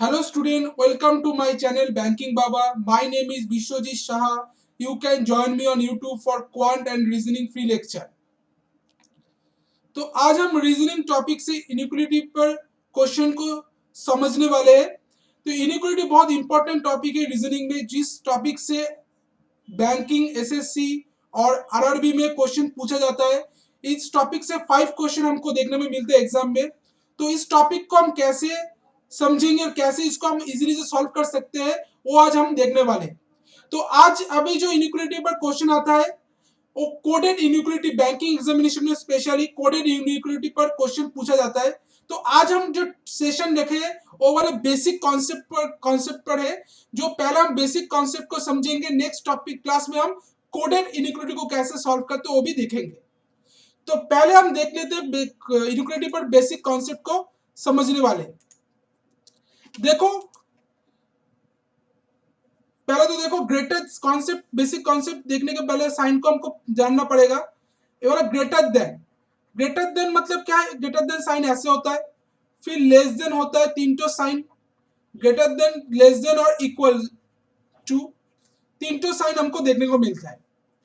Hello student, welcome to my channel Banking Baba. My name is Bishwajit Shah. You can join me on YouTube for quant and reasoning free lecture. तो आज हम reasoning topic से inequality पर question को समझने वाले हैं। तो इनइक्वालिटी बहुत इंपॉर्टेंट टॉपिक है रीजनिंग में, जिस टॉपिक से बैंकिंग, एसएससी और आरआरबी में क्वेश्चन पूछा जाता है। इस टॉपिक से 5 क्वेश्चन हमको देखने में मिलते हैं एग्जाम में। तो इस टॉपिक को हम कैसे समझेंगे और कैसे इसको हम इजीली से सॉल्व कर सकते हैं, वो आज हम देखने वाले हैं। तो आज अभी जो इनइक्वालिटी पर क्वेश्चन आता है वो कोडेड इनइक्वालिटी, बैंकिंग एग्जामिनेशन में स्पेशली कोडेड इनइक्वालिटी पर क्वेश्चन पूछा जाता है। तो आज हम जो सेशन देखे वो वाले बेसिक कॉन्सेप्ट पर है। जो पहला हम बेसिक कॉन्सेप्ट को समझेंगे, नेक्स्ट टॉपिक क्लास में हम कोडेड इनइक्वालिटी को कैसे सॉल्व करते हैं वो भी देखेंगे। तो पहले हम देख लेते हैं इनइक्वालिटी पर बेसिक कॉन्सेप्ट को समझने वाले। देखो पहले तो देखो ग्रेटर कॉन्सेप्ट, बेसिक कॉन्सेप्ट देखने के पहले साइन को हमको जानना पड़ेगा। ये वाला ग्रेटर देन मतलब क्या है? ग्रेटर देन साइन ऐसे होता है, फिर लेस देन होता है, तीन तो sign, greater than, less than और इक्वल टू, तीन तो साइन हमको देखने को मिलता है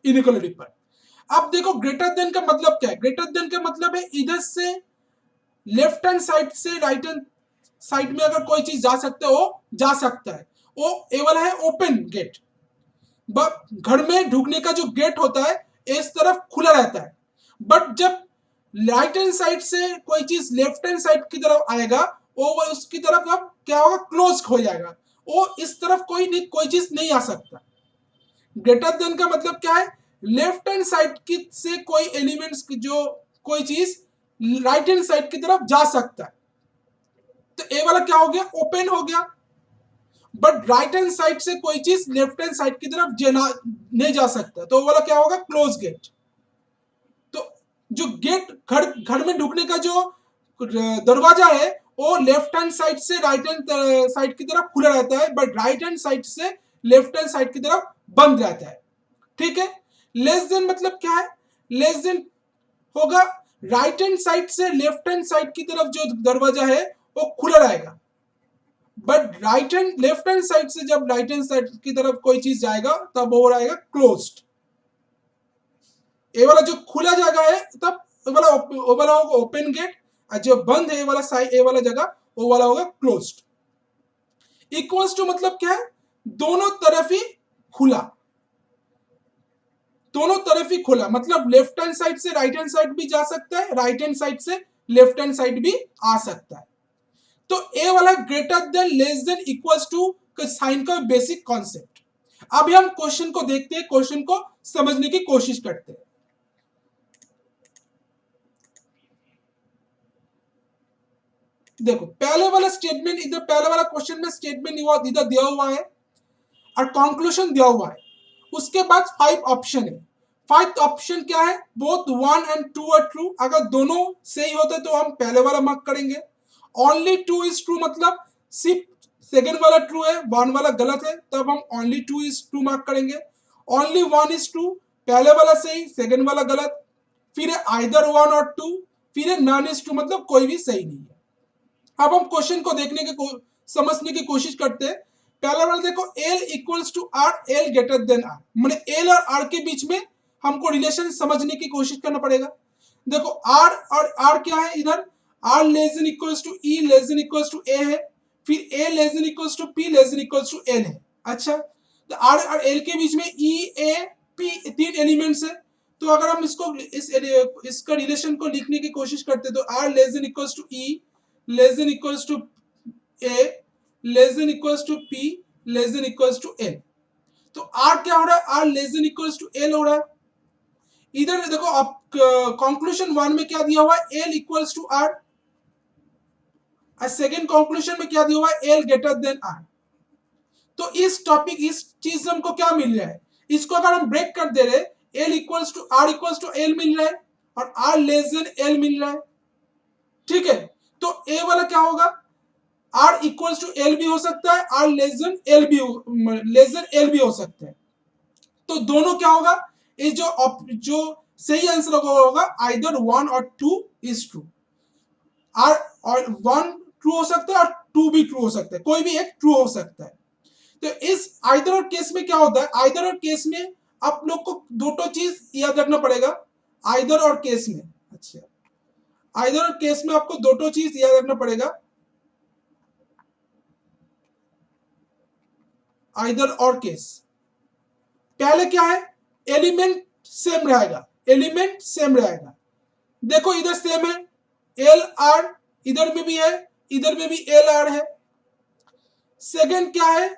इनइक्वालिटी पर। अब देखो ग्रेटर देन का मतलब क्या है? ग्रेटर देन का मतलब है इधर से लेफ्ट हैंड साइड से राइट हैंड साइड में अगर कोई चीज जा सकता है वो जा सकता है। वो ए वाला है ओपन गेट। घर में ढुकने का जो गेट होता है इस तरफ खुला रहता है, बट जब राइट हैंड साइड से कोई चीज लेफ्ट हैंड साइड की तरफ आएगा वो उसकी तरफ अब क्या होगा? क्लोज हो जाएगा। वो इस तरफ कोई चीज नहीं आ सकता। ग्रेटर देन का मतलब क्या है? लेफ्ट हैंड साइड की से कोई एलिमेंट्स की जो कोई चीज राइट हैंड साइड की तरफ जा सकता है। तो ए वाला क्या हो गया? ओपन हो गया। बट राइट हैंड साइड से कोई चीज लेफ्ट हैंड साइड की तरफ नहीं जा सकता, तो वो वाला क्या होगा? Close gate. तो जो गेट घर में ढुकने का जो दरवाजा है वो लेफ्ट हैंड साइड से राइट हैंड साइड की तरफ खुला रहता है, बट राइट हैंड साइड से लेफ्ट हैंड साइड की तरफ बंद रहता है। ठीक है। लेस देन मतलब क्या है? लेस देन होगा राइट हैंड साइड से लेफ्ट हैंड साइड की तरफ जो दरवाजा है वो खुला रहेगा, but right hand left hand side से जब राइट हैंड साइड की तरफ कोई चीज जाएगा तब वो रहेगा क्लोज्ड। ये वाला जो खुला जगह है तब वो वाला होगा ओपन गेट, और जो बंद है ये वाला साइड, ये वाला जगह, वो वाला होगा क्लोज्ड। इक्वल्स टू मतलब क्या है? दोनों तरफ ही खुला। दोनों तरफ ही खुला मतलब लेफ्ट हैंड साइड से राइट हैंड साइड भी जा सकता है, राइट हैंड साइड से लेफ्ट हैंड साइड भी आ सकता है। तो ए वाला greater than, less than, equals to sign का बेसिक कॉन्सेप्ट। अभी हम क्वेश्चन को देखते हैं, क्वेश्चन को समझने की कोशिश करते हैं। देखो पहले वाला स्टेटमेंट, इधर पहले वाला क्वेश्चन में स्टेटमेंट इधर दिया हुआ है और कंक्लूजन दिया हुआ है। उसके बाद 5 ऑप्शन है। 5 ऑप्शन क्या है? Both 1 and 2 are true. अगर दोनों सही होते तो हम पहले वाला मार्क करेंगे। ओनली 2 इज ट्रू मतलब सिर्फ सेकंड वाला ट्रू है, 1 वाला गलत है, तब हम ओनली 2 इज ट्रू मार्क करेंगे। ओनली 1 इज ट्रू, पहले वाला सही, सेकंड वाला गलत। फिर है आइदर 1 और 2, फिर है नन इज ट्रू मतलब कोई भी सही नहीं है। अब हम क्वेश्चन को देखने के समझने की कोशिश करते हैं। पहला वाला देखो, L equals to R, L greater than R, माने एल और आर के बीच में हमको रिलेशन समझने की कोशिश करना पड़ेगा। देखो आर और आर क्या है? इधर R less than equals to E, less than equals to A है, फिर A less than equals to P, less than equals to L है। अच्छा, तो आर और एल के बीच में ई, ए, पी तीन एलिमेंट्स है। तो अगर हम इसका रिलेशन को लिखने की कोशिश करते हैं तो R less than equals to E, less than equals to A, less than equals to P, less than equals to L. तो आर क्या हो रहा है? R less than equals to L हो रहा है। इधर देखो आप कंक्लूजन 1 में क्या दिया हुआ है? L equals to R. और सेकेंड कंक्लूजन में क्या दिया हुआ है? L greater than R. तो इस टॉपिक, इस चीज हमको क्या मिल रहा है? इसको अगर हम ब्रेक कर दे रहे, L equals to R equals to L मिल रहा है और आर लेस देन एल मिल रहा है। ठीक है, तो ए वाला क्या होगा? आर इक्वल्स टू एल भी हो सकता है, आर लेस देन एल भी हो सकता है। तो दोनों क्या होगा? ये जो सही आंसर होगा आइदर 1 और 2 इज ट्रू। आर और 1 ट्रू हो सकता है और टू भी ट्रू हो सकता है, कोई भी एक ट्रू हो सकता है। तो इस आइदर और केस में क्या होता है, आइदर और केस में आप लोग को दो चीज याद रखना पड़ेगा। आइदर और केस में, अच्छा, आइदर और केस में आपको दो चीज याद रखना पड़ेगा। आइदर और केस, पहले क्या है, एलिमेंट सेम रहेगा, एलिमेंट सेम रहेगा। देखो इधर सेम है, एल आर, इधर में भी है, इधर में भी एल आर है। सेकंड क्या है,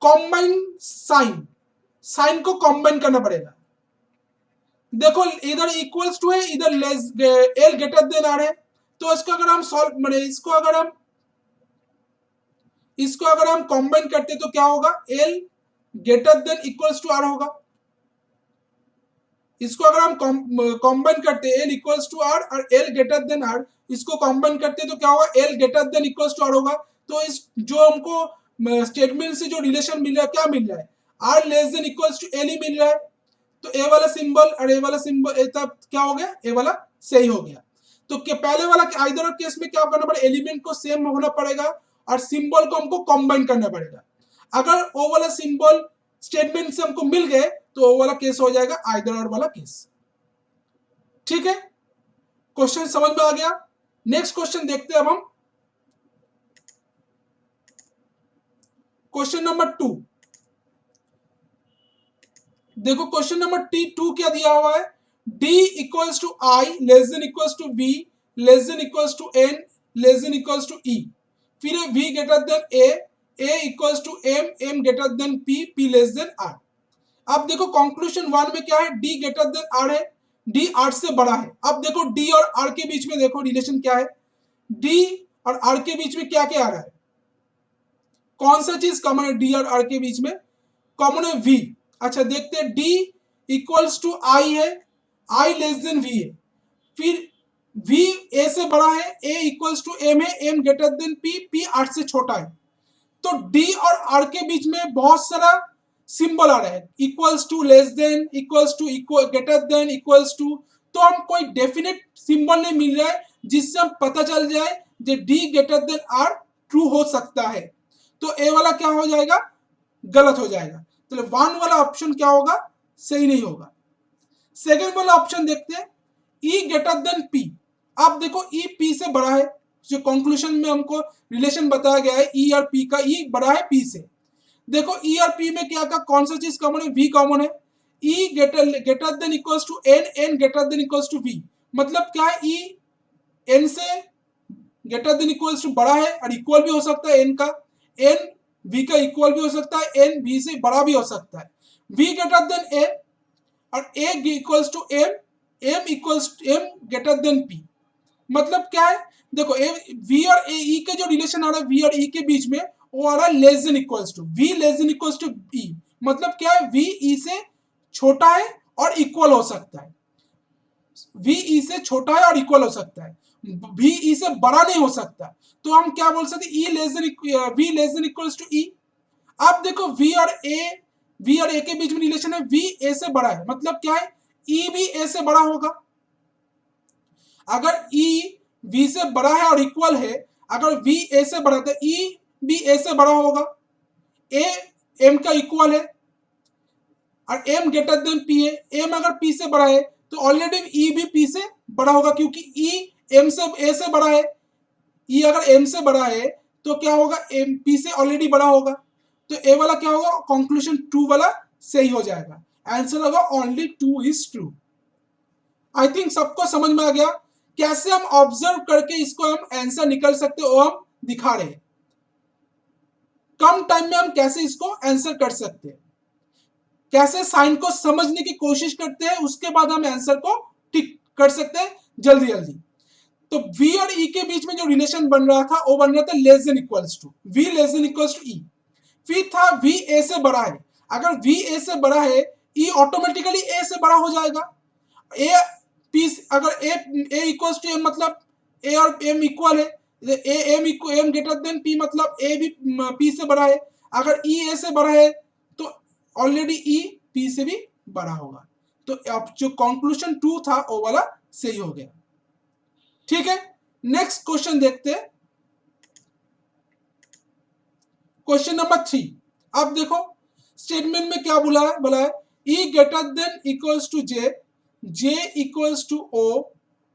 कॉम्बाइन साइन, साइन को कॉम्बाइन करना पड़ेगा। देखो इधर इक्वल्स टू है, इधर less L greater than R है, तो इसको अगर हम सॉल्व मतलब इसको अगर हम कॉम्बाइन करते तो क्या होगा, L greater than equals to R होगा। इसको अगर हम कॉम्बाइन करते एल इक्वल्स टू आर और एल ग्रेटर देन आर, इसको कॉम्बाइन करते तो क्या होगा, L greater than equals to R होगा। तो इस जो हमको स्टेटमेंट से जो रिलेशन मिल रहा है, क्या मिल रहा है, R less than equals to L ही मिल रहा है। तो ए वाला सिंबल और ए वाला सिंबल तब क्या हो गया, ए वाला सही हो गया। तो पहले वाला आइदर और केस में क्या करना पड़ेगा, एलिमेंट को सेम होना पड़ेगा और सिंबल को हमको कॉम्बाइन करना पड़ेगा। अगर वो वाला सिंबल स्टेटमेंट से हमको मिल गए तो वो वाला केस हो जाएगा आइदर और वाला केस। ठीक है, क्वेश्चन समझ में आ गया। नेक्स्ट क्वेश्चन देखते हैं अब हम, क्वेश्चन नंबर 2। देखो क्वेश्चन नंबर T2 क्या दिया हुआ है, d equals to I less than equals to v less than equals to n less than equals to e, फिर है v greater than a equals to m m greater than p less than r। अब देखो conclusion 1 में क्या है, d greater than r है, d r से बड़ा है। अब देखो d और r के बीच में देखो रिलेशन क्या है, d और r के बीच में क्या क्या आ रहा है, कौन सा चीज कॉमन है d और r के बीच में, कॉमन है v। अच्छा देखते हैं, d इक्वल्स टू i है, i लेस देन v है, फिर v a से बड़ा है, a इक्वल्स टू m है, m greater than p, p 8 से छोटा है। तो d और r के बीच में बहुत सारा सिंबल आ रहा है, equals to, less than, equals to, equal, greater than, equals to. तो हम कोई डेफिनेट सिंबल नहीं मिल रहा है जिससे हम पता चल जाए कि d greater than r true हो सकता है। तो a वाला क्या हो जाएगा, गलत हो जाएगा। तो 1 वाला ऑप्शन क्या होगा, सही नहीं होगा। सेकेंड वाला ऑप्शन देखते हैं, E ग्रेटर देन P। आप देखो E P से बड़ा है, जो कंक्लूजन में हमको रिलेशन बताया गया है E और P का, E बड़ा है P से। देखो E और P में क्या कौन सा चीज कॉमन है, V कॉमन है। E greater than equals to N, N greater than equals to V। मतलब क्या है, E N से ग्रेटर देन इक्वल्स टू बड़ा है और इक्वल भी हो सकता है N का, N V का इक्वल भी हो सकता है, N V से बड़ा भी हो सकता है। V ग्रेटर देन A और A equals to M, M equals to M greater than P। मतलब क्या है, देखो V और E के जो रिलेशन आ रहा है V और E के बीच में, वो आ रहा है less than equals to, V less than equals to E। मतलब क्या है, V E से छोटा है और इक्वल हो सकता है, V E से छोटा है और इक्वल हो सकता है, V E से बड़ा नहीं हो सकता। तो हम क्या बोल सकते, E less than V less than equals to E। अब देखो V और A के बीच में रिलेशन है, V A से बड़ा है, मतलब क्या है, E भी A से बड़ा होगा। अगर E V से बड़ा है और इक्वल है, अगर V A से बड़ा है तो E भी A से बड़ा होगा, A M का इक्वल है और M ग्रेटर देन P है, M अगर P से बड़ा है तो ऑलरेडी E भी P से बड़ा होगा, क्योंकि E M से A से बड़ा है। E अगर M से बड़ा है तो क्या होगा, M P से ऑलरेडी बड़ा होगा। तो ए वाला क्या होगा, कंक्लूजन 2 वाला सही हो जाएगा। आंसर होगा only 2 is true. I think सबको समझ में आ गया कैसे हम ऑब्जर्व करके इसको हम आंसर निकल सकते हो, हम दिखा रहे हैं कम टाइम में हम कैसे इसको आंसर कर सकते हैं, कैसे साइन को समझने की कोशिश करते हैं, उसके बाद हम आंसर को टिक कर सकते हैं जल्दी जल्दी। तो V और E के बीच में जो रिलेशन बन रहा था वो बन रहा था less than equals to, V less than equals to E। फिर था V A से बड़ा है, अगर V A से बड़ा है E ऑटोमेटिकली A से बड़ा हो जाएगा। A P अगर A इक्वल्स टू M मतलब A और M इक्वल है, M ग्रेटर देन P मतलब A भी P से बड़ा है। अगर E A से बड़ा है तो ऑलरेडी E P से भी बड़ा होगा। तो अब जो कंक्लूजन 2 था वो वाला सही हो गया। ठीक है, नेक्स्ट क्वेश्चन देखते हैं, क्वेश्चन नंबर 3। अब देखो स्टेटमेंट में क्या बोला है E greater than equals to J, J equals to O,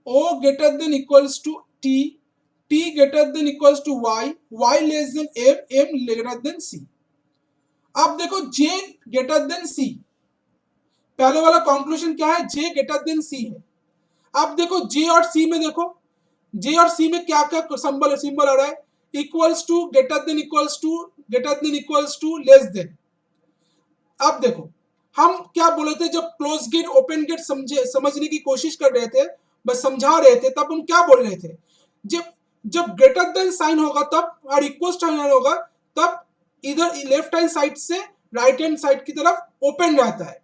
O greater than equals to T, T greater than equals to Y, Y less than M, M greater than C. अब देखो जे greater than सी, पहले वाला conclusion क्या है, जे greater than सी है। अब देखो जे और सी में देखो, जे और सी में क्या क्या सिंबल आ रहा है, equals to, greater than equals to, greater than equals to, less than. अब देखो हम क्या बोले थे, जब क्लोज गेट ओपन गेट समझने की कोशिश कर रहे थे, बस समझा रहे थे, तब हम क्या बोल रहे थे, जब जब ग्रेटर देन साइन होगा तब और इक्वल साइन होगा तब इधर लेफ्ट हैंड साइड से राइट हैंड साइड की तरफ ओपन रहता है,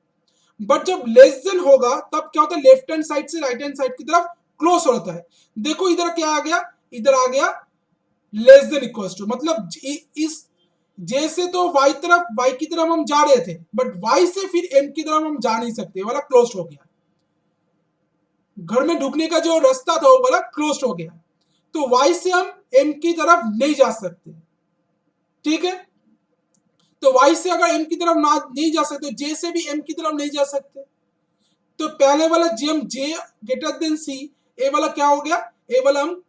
बट जब लेस देन होगा तब क्या होता है, लेफ्ट हैंड साइड से राइट हैंड साइड की तरफ क्लोज होता है। देखो इधर क्या आ गया, इधर आ गया लेस देन इक्वल्स टू, मतलब इस जे से तो वाई की तरफ हम जा रहे थे, बट वाई से फिर एम की तरफ हम जा नहीं सकते, वाला क्लोज हो गया। घर में ढुकने का जो रास्ता था वो वाला क्लोज हो गया, तो वाई से हम एम की तरफ नहीं जा सकते, ठीक है। तो वाई से अगर एम की तरफ ना नहीं जा सकते, जे से भी एम की तरफ नहीं जा सकते, तो पहले वाला जे ग्रेटर देन सी, ए वाला क्या हो गया, ए वाला हम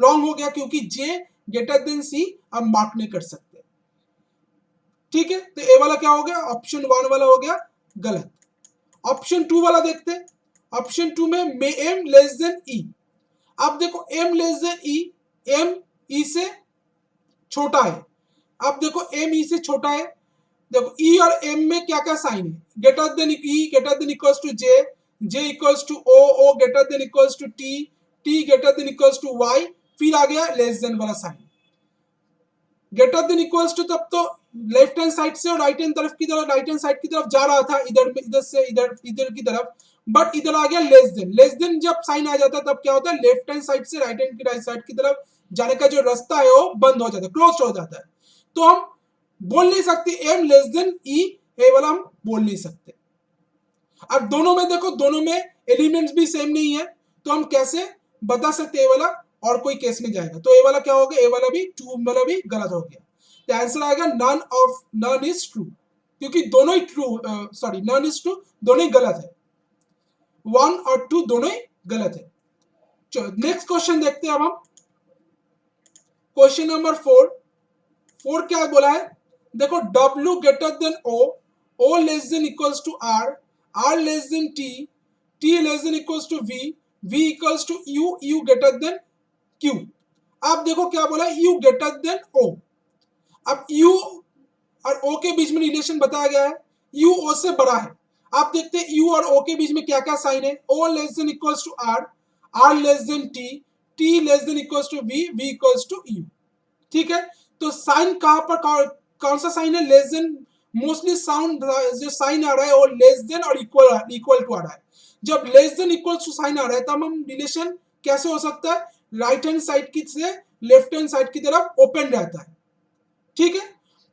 रॉन्ग हो गया, क्योंकि जे ग्रेटर देन सी हम मार्क नहीं कर सकते, ठीक है। तो ए वाला क्या हो गया, ऑप्शन 1 वाला हो गया गलत। ऑप्शन 2 वाला देखते हैं, ऑप्शन 2 में एम लेस देन ई। अब देखो एम लेस देन ई, एम ई से छोटा है। अब देखो एम ई से छोटा है, देखो ई और एम में क्या क्या साइन है, greater than E greater than equals to J, J equals to O, O greater than equals to T, T greater than equals to Y, फिर आ गया लेस देन वाला sign. Greater than equals to तब तो left hand side से और right hand तरफ की तरफ, राइट हैंड साइड की तरफ जा रहा था, इधर से इधर की तरफ, बट इधर आ गया लेस देन। लेस देन जब साइन आ जाता है तब क्या होता है, लेफ्ट हैंड साइड से राइट हैंड की राइट साइड की तरफ जाने का जो रास्ता है वो बंद हो जाता है, क्लोज हो जाता है। तो हम बोल नहीं सकते एम लेस देन ई, ए वाला हम बोल नहीं सकते। अब दोनों में देखो, दोनों में एलिमेंट्स भी सेम नहीं है, तो हम कैसे बता सकते ए वाला और कोई केस में जाएगा, तो ए वाला क्या हो गया, ए वाला भी 2 वाला भी गलत हो गया। तो आंसर आएगा नन इज ट्रू, क्योंकि दोनों ही true, sorry none is true, दोनों ही गलत है, 1 और 2 दोनों ही गलत है। चलो नेक्स्ट क्वेश्चन देखते हैं अब हम, क्वेश्चन नंबर 4 क्या बोला है, देखो W greater than O, O less than equals to R, R less than T, T less than equals to V, V equals to U, U greater than Q। अब देखो क्या बोला है, U ग्रेटर देन O। अब U और O के बीच में रिलेशन बताया गया है, U O से बड़ा है। आप देखते हैं U और O के बीच में क्या क्या साइन है, O less than equals to R, R less than T, T less than equals to V, V equals to U, ठीक है। तो साइन कहां पर, कौन सा साइन है, लेस देन। मोस्टली साउंड जो साइन आ रहा है वो लेस देन और इक्वल टू आ रहा है। जब less than equal to sign आ रहा है तब हम रिलेशन कैसे हो सकता है, राइट हैंड साइड की से लेफ्ट हैंड साइड की तरफ ओपन रहता है, ठीक है।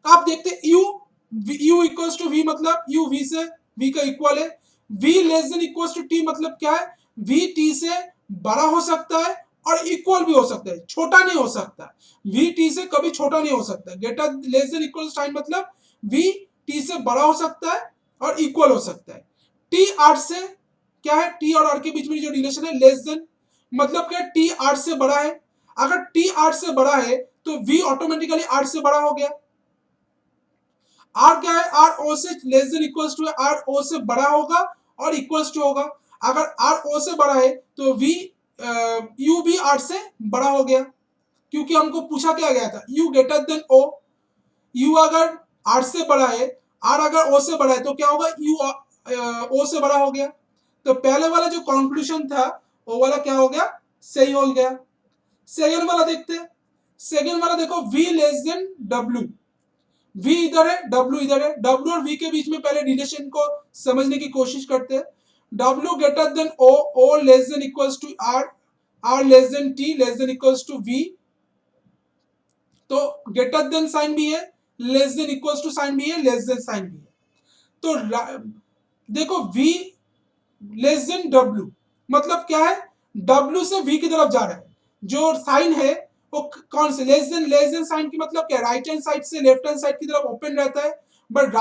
आप देखते हैं यू इक्वल्स टू वी, मतलब यू वी से वी का इक्वल है, V less than equals to T, मतलब क्या है, वी टी से बड़ा हो सकता है और इक्वल भी हो सकता है, छोटा नहीं हो सकता। वी टी से कभी छोटा नहीं हो सकता, greater less than equal sign मतलब वी टी से बड़ा हो सकता है और इक्वल हो सकता है। टी आर से क्या है, टी और आर के बीच में जो रिलेशन है लेस देन, मतलब क्या, टी आर से बड़ा है। अगर टी आर से बड़ा है तो वी ऑटोमेटिकली आर से बड़ा हो गया। आर क्या है, आर ओ से लेस देन इक्वल्स टू है, आर ओ से बड़ा होगा और इक्वल्स टू होगा। अगर आर ओ से बड़ा है तो वी यू भी आर से बड़ा हो गया, क्योंकि हमको पूछा क्या गया था, U greater than O. U अगर आर से बड़ा है, आर अगर ओ से बड़ा है तो क्या होगा, यू ओ से बड़ा हो गया। तो पहले वाला जो कंक्लूजन था वो वाला क्या हो गया, सही हो गया। सेकेंड वाला देखते हैं, सेकेंड वाला देखो v less then W, v इधर है डब्ल्यू इधर है, डब्ल्यू और v के बीच में पहले रिलेशन को समझने की कोशिश करते हैं। W greater than O, O less than equals to R, R less than T less than equals to v। तो ग्रेटर देन साइन भी है, less than equals to sign भी है, लेस देन साइन भी है। तो देखो v लेस देन डब्ल्यू मतलब क्या है, डब्ल्यू से v की तरफ जा रहा है, जो साइन है वो कौन से लेस देन साइन की मतलब क्या, राइट हैंड साइड से लेफ्ट हैंड साइड की तरफ ओपन रहता है, बट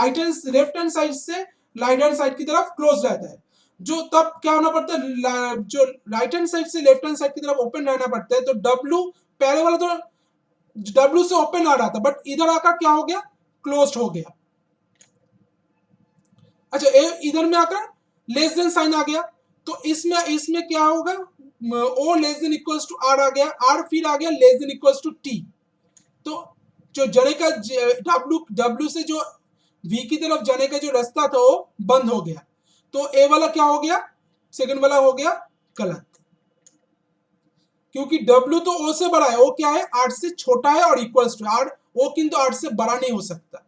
लेफ्ट हैंड साइड से राइट हैंड साइड की तरफ क्लोज रहता है। जो तब क्या होना पड़ता है, जो राइट हैंड साइड से लेफ्ट हैंड साइड की तरफ ओपन रहना पड़ता है, तो डब्ल्यू पहले वाला तो डब्ल्यू से ओपन आ रहा था, बट इधर आकर क्या हो गया, क्लोज हो गया। अच्छा, इधर में आकर लेस देन साइन आ गया, तो इसमें क्या होगा, O less than equals to R आ गया, आर फिर आ गया less than equals to T. तो जो जाने का डब्ल्यू से जो वी की तरफ जाने का जो रास्ता था वो बंद हो गया, तो ए वाला क्या हो गया, सेकंड वाला हो गया गलत, क्योंकि डब्ल्यू तो ओ से बड़ा है, ओ क्या है, 8 से छोटा है और इक्वल्स टू आर, ओ किंतु 8 से बड़ा नहीं हो सकता।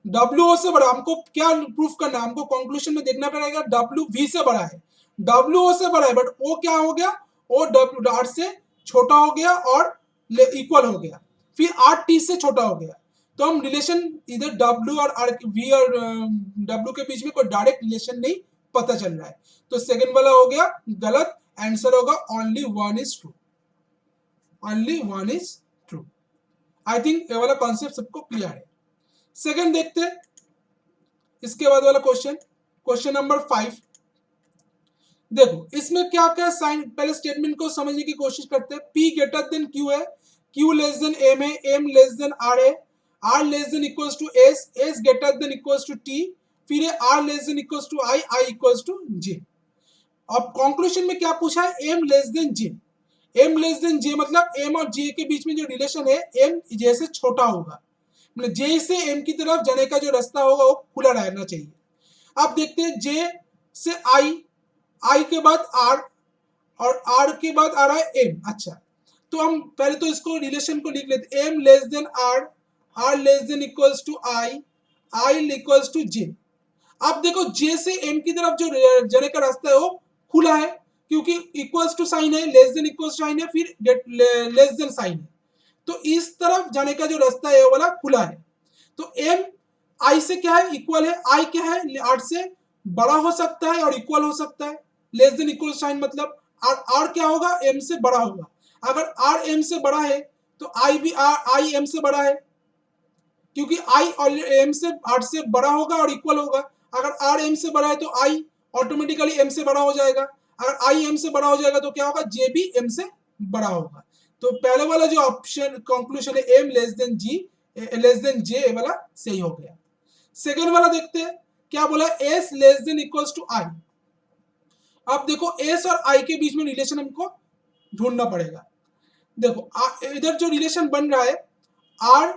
डब्ल्यू ओ से बड़ा, हमको क्या प्रूफ करना है, हमको कंक्लूजन में देखना पड़ेगा डब्ल्यू वी से बड़ा है, डब्ल्यू ओ से बड़ा है, बट ओ क्या हो गया, ओ डब्ल्यू आर से छोटा हो गया और इक्वल हो गया, फिर आर टी से छोटा हो गया। तो हम रिलेशन इधर डब्ल्यू और आर वी और डब्ल्यू के बीच में कोई डायरेक्ट रिलेशन नहीं पता चल रहा है, तो सेकंड वाला हो गया गलत, आंसर होगा only one is true, only one is true. I think ये वाला कॉन्सेप्ट सबको क्लियर है। सेकंड देखते हैं, इसके बाद वाला क्वेश्चन, क्वेश्चन नंबर 5। देखो इसमें क्या क्या साइन, पहले स्टेटमेंट को समझने की कोशिश करते हैं। P ग्रेटर देन Q है, Q लेस देन M है, M लेस देन R है, R less than equals to S, S greater than equals to T, फिर है R less than equals to I, I equals to J। अब conclusion में क्या पूछा है, M less than J, M less than J मतलब M और J के बीच में जो रिलेशन है, M J से छोटा होगा, मतलब J से M की तरफ जाने का जो रास्ता होगा वो खुला रहना चाहिए। अब देखते हैं J से I के बाद R और R के बाद आ रहा है M। अच्छा, तो हम पहले तो इसको रिलेशन को लिख लेते, M less than R, R less than equals to I equals to J। अब देखो J से M की तरफ जो जाने का रास्ता है वो खुला है, क्योंकि इक्वल्स टू साइन है, लेस देन इक्वल्स साइन है, फिर लेस देन साइन है, तो इस तरफ जाने का जो रास्ता है वो वाला खुला है। तो M I से क्या है, इक्वल है, I क्या है, 8 से बड़ा हो सकता है और इक्वल हो सकता है, लेस देन इक्वल साइन मतलब R क्या होगा, M से बड़ा होगा। अगर R M से बड़ा है तो I भी I M से बड़ा है, क्योंकि I और M से 8 से बड़ा होगा और इक्वल होगा। अगर R M से बड़ा है तो I ऑटोमेटिकली M से बड़ा हो जाएगा, अगर I M से बड़ा हो जाएगा तो क्या होगा, J भी M से बड़ा होगा। तो पहले वाला जो ऑप्शन कंक्लूजन है M less then G less than J वाला सही हो गया। सेकंड वाला देखते हैं, क्या बोला, S less than equals to I। अब देखो S और I के बीच में रिलेशन हमको ढूंढना पड़ेगा। देखो इधर जो रिलेशन बन रहा है, R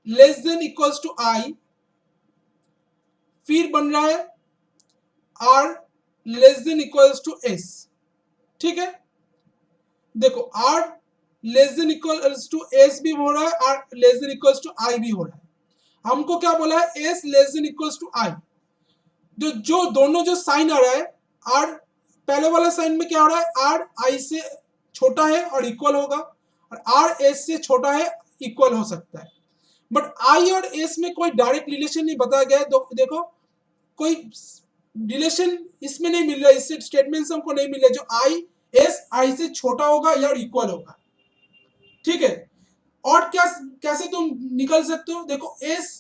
less than equals to I, फिर बन रहा है R less than equals to S, ठीक है। देखो R less than equals to S भी हो रहा है, R less than equals to I भी हो रहा है। हमको क्या बोला है, S less than equals to I। जो दोनों जो साइन आ रहा है, R पहले वाला साइन में क्या हो रहा है, R I से छोटा है और इक्वल होगा, और R S से छोटा है, इक्वल हो सकता है, बट I और S में कोई डायरेक्ट रिलेशन नहीं बताया गया है। देखो कोई रिलेशन इसमें नहीं मिल रहा है, इससे स्टेटमेंट से हमको नहीं मिल रहा है जो I S I से छोटा होगा या इक्वल होगा, ठीक है। और क्या, कैसे तुम निकल सकते हो, देखो S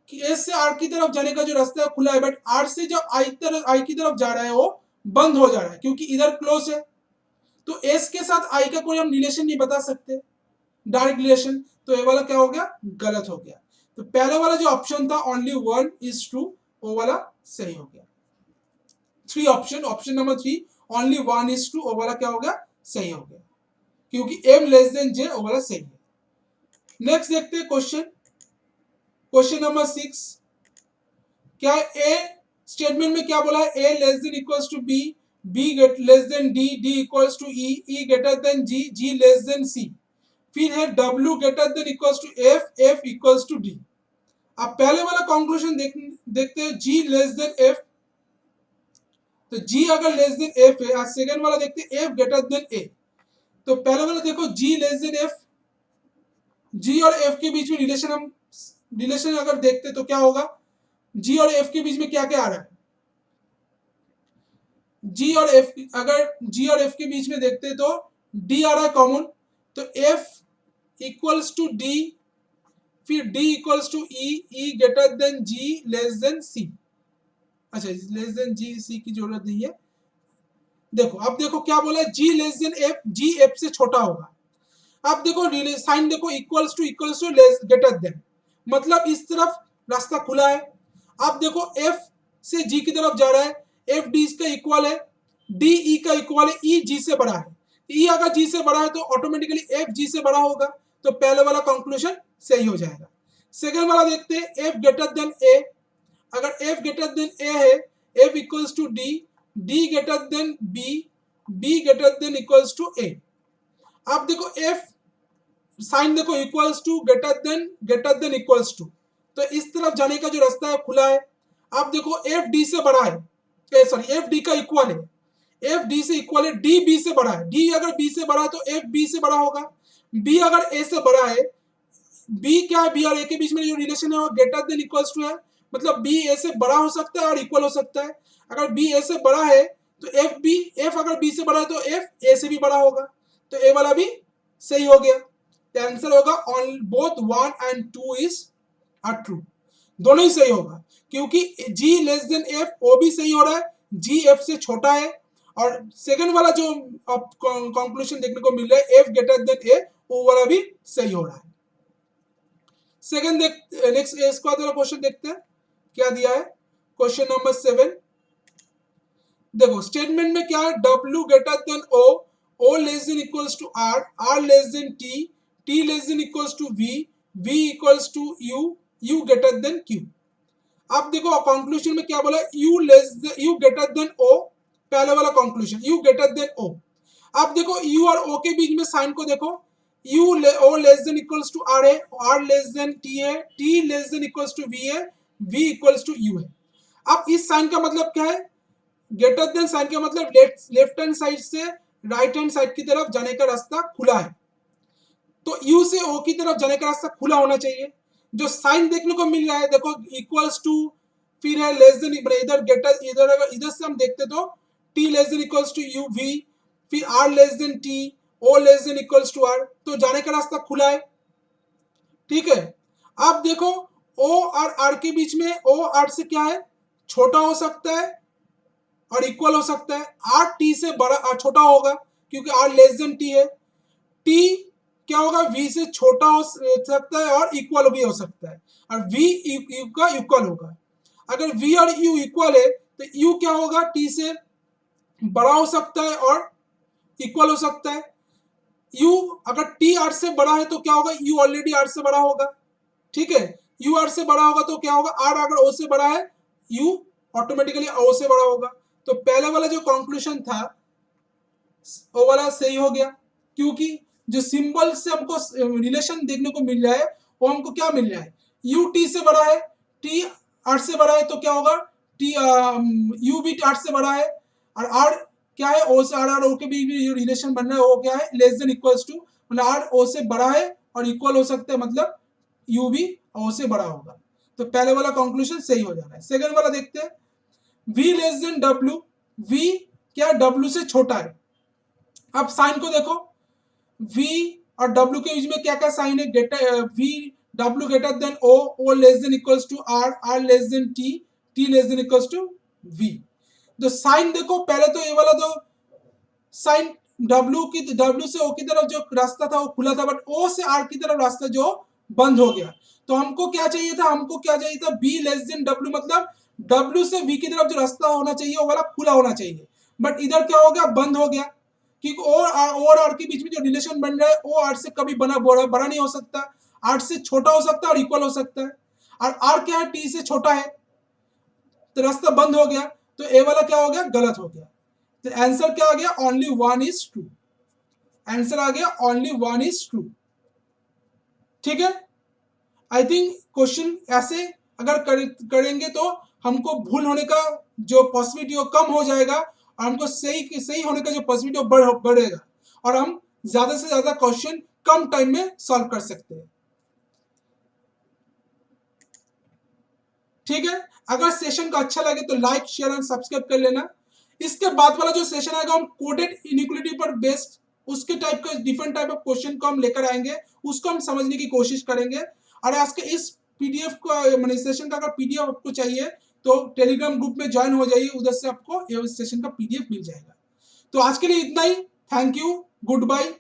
से R की तरफ जाने का जो रास्ता है खुला है, बट R से जो I की तरफ जा रहा है वो बंद हो जा रहा है, क्योंकि इधर क्लोज है, तो S के साथ I का कोई हम रिलेशन नहीं बता सकते, डायरेक्ट रिलेशन, तो ये वाला क्या हो गया, गलत हो गया। तो पहले वाला जो ऑप्शन था ओनली वन इज ट्रू, वो वाला सही हो गया। Three option number 3 only one is true, वो वाला क्या हो गया, सही हो गया, क्योंकि M लेस देन J वो वाला सही है। नेक्स्ट देखते हैं क्वेश्चन, क्वेश्चन नंबर 6। क्या ए स्टेटमेंट में क्या बोला है, A less than equals to B, B less than D, D equals to E, E greater than G, G less than C, फिर है W greater than equals to F, F equals to D। अब पहले वाला conclusion देखते हैं, G less than F, तो G अगर less than F है, आज सेकंड वाला देखते हैं F ग्रेटर देन A। तो पहले वाला देखो G less than F, G और F के बीच में रिलेशन, हम रिलेशन अगर देखते तो क्या होगा, G और F के बीच में क्या क्या आ रहा है, जी और एफ, अगर जी और एफ के बीच में देखते तो डी आ रहा है कॉमन, तो एफ इक्वल्स टू डी, फिर D equals to E, E greater than G less than C. अच्छा, लेस देन जी सी की जरूरत नहीं है। देखो अब देखो क्या बोला है, G less than F, G F से छोटा होगा। अब देखो साइन देखो, equals to less greater than, मतलब इस तरफ रास्ता खुला है। अब देखो एफ से जी की तरफ जा रहा है, एफ डी का इक्वल है, डी ई का इक्वल है, ई जी से बड़ा है। ई अगर जी से बड़ा है तो ऑटोमेटिकली एफ जी से बड़ा होगा, तो पहले वाला कंक्लूजन सही हो जाएगा। सेकेंड वाला देखते हैं, एफ ग्रेटर देन ए। अगर एफ ग्रेटर देन ए है, F equals to D, D greater than B, B greater than equals to A. अब देखो एफ साइन देखो, equals to greater than equals to, तो इस तरफ जाने का जो रास्ता है खुला है। अब देखो एफ डी से बड़ा है, सॉरी एफ डी का इक्वल है, एफ डी से इक्वल है, डी बी से बड़ा है, डी अगर बी से बड़ा है तो एफ बी से बड़ा होगा, बी अगर ए से बड़ा है, बी क्या है, बी और ए के बीच में जो रिलेशन है वो ग्रेटर देन इक्वल्स टू है, मतलब बी ए से बड़ा हो सकता है और इक्वल हो सकता है। अगर बी ए से बड़ा है तो एफ अगर बी से बड़ा है तो एफ ए से भी बड़ा होगा, तो ए वाला भी सही हो गया। तो आंसर होगा on both 1 and 2 is are true, दोनों ही सही होगा, क्योंकि जी लेस देन एफ वो भी सही हो रहा है, जी एफ से छोटा है, और सेकंड वाला जो कंक्लूजन देखने को मिल रहा है एफ ग्रेटर देन ए, वो वाला भी सही हो रहा है। सेकंड नेक्स्ट इसके बाद वाला क्वेश्चन देखते हैं क्या दिया है। क्वेश्चन नंबर 7, देखो स्टेटमेंट में क्या है, W greater than O, O less than equals to R, R less than T, T less than equals to V, V equals to U, U greater than Q। अब देखो conclusion में क्या बोला, U greater than O, पहले वाला conclusion U greater than O। अब देखो U और O के बीच में साइन को देखो, O less than equals to R है, R लेस देन T है, T less than equals to V है, V इक्वल्स टू U है। अब इस साइन का मतलब क्या है, ग्रेटर देन साइन का मतलब लेफ्ट हैंड साइड से राइट हैंड साइड की तरफ जाने का रास्ता खुला है, तो यू से ओ की तरफ जाने का रास्ता खुला होना चाहिए। जो साइन देखने को मिल रहा है देखो, इक्वल्स टू, फिर है लेस देन, इधर ग्रेटर, इधर अगर इधर से हम देखते तो T less than equals to U V, फिर R less than T, O less than equals to R, तो जाने का रास्ता खुला है। ठीक है, अब देखो ओ और आर के बीच में, ओ आर से क्या है, छोटा हो सकता है और इक्वल हो सकता है, आर टी से बड़ा छोटा होगा क्योंकि आर लेस देन टी है, टी क्या होगा, वी से छोटा हो सकता है और इक्वल भी हो सकता है, और वी यू का इक्वल होगा। अगर वी और यू इक्वल है तो यू क्या होगा, टी से बड़ा हो सकता है और इक्वल हो सकता है। यू अगर टी आर से बड़ा है तो क्या होगा, यू ऑलरेडी आर से बड़ा होगा। ठीक है, यू आर से बड़ा होगा तो क्या होगा, आर अगर ओ से बड़ा है, यू ऑटोमेटिकली ओ से बड़ा होगा। तो पहले वाला जो कंक्लूजन था वो वाला सही हो गया, क्योंकि जो सिंबल से हमको रिलेशन देखने को मिल रहा है वो हमको क्या मिल रहा है, यू टी से बड़ा है, टी आर से बड़ा है, तो क्या होगा, टी यू भी आर से बड़ा है, और आर क्या है, ओ से, आर और ओ के बीच में जो रिलेशन बन रहा है वो क्या है, लेस देन इक्वल्स टू, मतलब आर ओ से बड़ा है और इक्वल हो सकता है, मतलब यू भी ओ से बड़ा होगा। तो पहले वाला कंक्लूजन सही हो जाना है। सेकंड वाला देखते हैं, v less then W, v क्या डब्ल्यू से छोटा है। अब साइन को देखो, v और w के बीच में क्या क्या साइन है, v w greater than o, o less than equals to r, r less than t, t less than equals to v। तो साइन देखो, पहले तो ये वाला तो साइन w से o की तरफ जो रास्ता था वो खुला था, बट o से r की तरफ रास्ता जो बंद हो गया। तो हमको क्या चाहिए था, b लेस देन w, मतलब w से v की तरफ जो रास्ता होना चाहिए वो वाला खुला होना चाहिए, बट इधर क्या हो गया, बंद हो गया, क्योंकि ओ और आर के बीच में जो रिलेशन बन रहा है ओ आर से कभी बड़ा नहीं हो सकता, आर से छोटा हो सकता है और इक्वल हो सकता है, और आर क्या है, टी से छोटा है, तो रास्ता बंद हो गया, तो ए वाला क्या हो गया, गलत हो गया। तो आंसर क्या आ गया, only one is true, answer आ गया ओनली वन इज ट्रू। ठीक है, आई थिंक क्वेश्चन ऐसे अगर करेंगे तो हमको भूल होने का जो पॉसिबिलिटी वो कम हो जाएगा, और हमको सही होने का जो पॉसिबिलिटी बढ़ेगा, और हम ज्यादा से ज्यादा क्वेश्चन कम टाइम में सॉल्व कर सकते हैं। ठीक है, अगर सेशन का अच्छा लगे तो लाइक शेयर एंड सब्सक्राइब कर लेना। इसके बाद वाला जो सेशन आएगा हम कोडेड इनइक्वालिटी पर बेस्ड उसके टाइप का डिफरेंट टाइप ऑफ क्वेश्चन को हम लेकर आएंगे, उसको हम समझने की कोशिश करेंगे। और आज के इस पीडीएफ को मैंने सेशन का अगर पीडीएफ आपको चाहिए तो टेलीग्राम ग्रुप में ज्वाइन हो जाइए, उधर से आपको ये सेशन का पीडीएफ मिल जाएगा। तो आज के लिए इतना ही। Thank you, good bye.